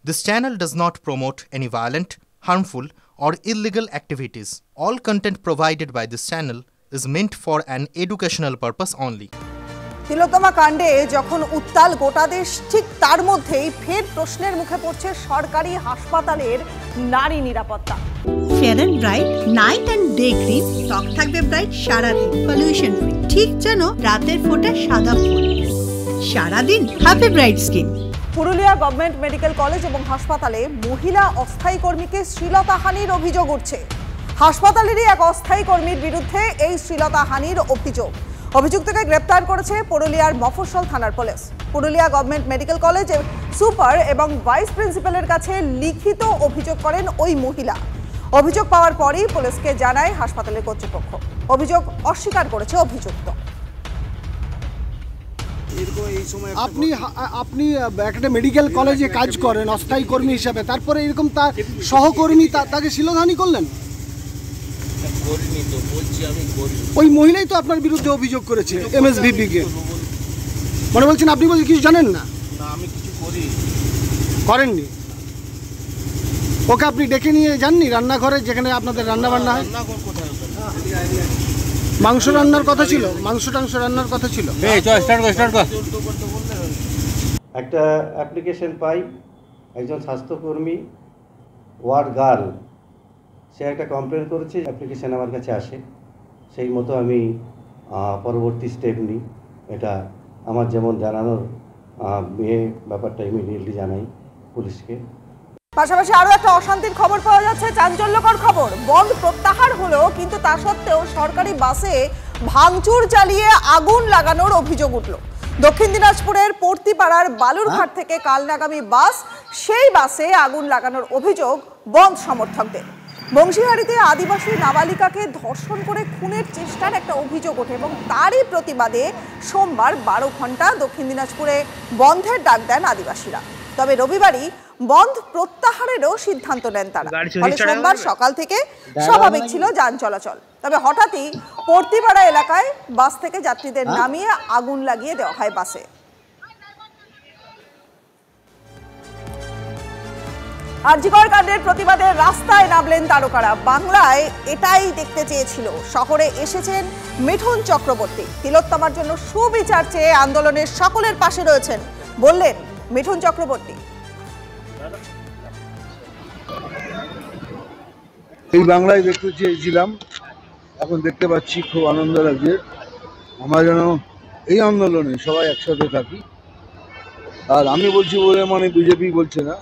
This channel does not promote any violent, harmful, or illegal activities. All content provided by this channel is meant for an educational purpose only. তিলোত্তমা কাণ্ডে যখন উত্তাল গোটা দেশ, ঠিক তার মধ্যেই ফের প্রশ্নের মুখে পড়ছে সরকারি হাসপাতালের নারী নিরাপত্তা। Fair and bright night and day cream ত্বক থাকবে ব্রাইট সারাদিন, পলিউশন ফ্রি, ঠিক যেন রাতের ফোঁটা সাদা ফুল। সারাদিন happy bright skin. Purulia government medical college এবং হাসপাতালে মহিলা অস্থায়ী কর্মীকে শ্লীলতাহানির অভিযোগ উঠছে। হাসপাতালেরই এক অস্থায়ী কর্মীর বিরুদ্ধে এই শ্লীলতাহানির অভিযোগ। অভিযুক্তকে গ্রেপ্তার করেছে পুরুলিয়ার মফস্বল থানার police. Purulia government medical college super এবং ভাইস প্রিন্সিপালের কাছে লিখিত অভিযোগ করেন ওই মহিলা। অভিযোগ পাওয়ার পরই পুলিশকে জানায় হাসপাতালের কর্তৃপক্ষ। অভিযোগ অস্বীকার করেছে অভিযুক্ত। আপনি একটা মেডিকেল কলেজে কাজ করেন অস্থায়ী কর্মী হিসাবে, তারপরে এরকম তার সহকর্মী তাকে শ্লীলতাহানি করলেন। ওই মহিলাই তো আপনার বিরুদ্ধে অভিযোগ করেছে এমএসভিপি কে। মনে বলছেন আপনি বলছেন কিছু জানেন না? আমি কিছু করেননি। ওকে আপনি ডেকে নিয়ে যাননি রান্নাঘরে, যেখানে আপনাদের রান্না বান্না হয়? মাংস রান্নার কথা ছিল, মাংস টাংস রান্নার কথা ছিল। একটা অ্যাপ্লিকেশন পাই, একজন স্বাস্থ্যকর্মী ওয়ার্ড গার্ল সে একটা কমপ্লেন করেছে, অ্যাপ্লিকেশান আমার কাছে আসে, সেই মতো আমি পরবর্তী স্টেপ নিই। এটা আমার যেমন জানানোর মেয়ে ব্যাপারটা ইমিডিয়েটলি জানাই পুলিশকে। পাশাপাশি আরো একটা অশান্তির খবর পাওয়া যাচ্ছে, চাঞ্চল্যকর খবর। বন্ধ প্রত্যাহার হলো, কিন্তু তা সত্ত্বেও সরকারি বাসে ভাঙচুর চালিয়ে আগুন লাগানোর অভিযোগ উঠল। দক্ষিণ দিনাজপুরের পর্তিপাড়ার বালুরঘাট থেকে কালনাগামী বাস, সেই বাসে আগুন লাগানোর অভিযোগ বন্ধ সমর্থকদের। বংশীহারিতে আদিবাসী নাবালিকাকে ধর্ষণ করে খুনের চেষ্টার একটা অভিযোগ ওঠে এবং তারই প্রতিবাদে সোমবার 12 ঘন্টা দক্ষিণ দিনাজপুরে বন্ধের ডাক দেন আদিবাসীরা। তবে রবিবারই বন্ধ প্রত্যাহারেরও সিদ্ধান্ত নেন তারা। ফলে সোমবার সকাল থেকে স্বাভাবিক ছিল যান চলাচল। তবে হঠাৎই পর্তিপাড়া এলাকায় বাস থেকে যাত্রীদের নামিয়ে আগুন লাগিয়ে দেওয়া হয় বাসে। আরজিকর কাণ্ডের প্রতিবাদে রাস্তায় নামলেন তারকারা। বাংলায় এটাই দেখতে চেয়েছিল। শহরে এসেছেন মিঠুন চক্রবর্তী। তিলোত্তমার জন্য সুবিচার চেয়ে আন্দোলনের সকলের পাশে রয়েছেন বললেন মিঠুন চক্রবর্তী। এই বাংলায় দেখতে চেয়েছিলাম, এখন দেখতে পাচ্ছি, খুব আনন্দ লাগছে। আমরা যেন এই আন্দোলনে সবাই একসাথে থাকি। আর আমি বলছি বলে মানে বিজেপি বলছে না,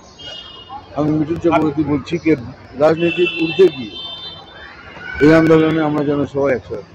আমি মিঠুন চক্রবর্তী বলছি, কে রাজনীতির ঊর্ধ্বে গিয়ে এই আন্দোলনে আমরা যেন সবাই একসাথে।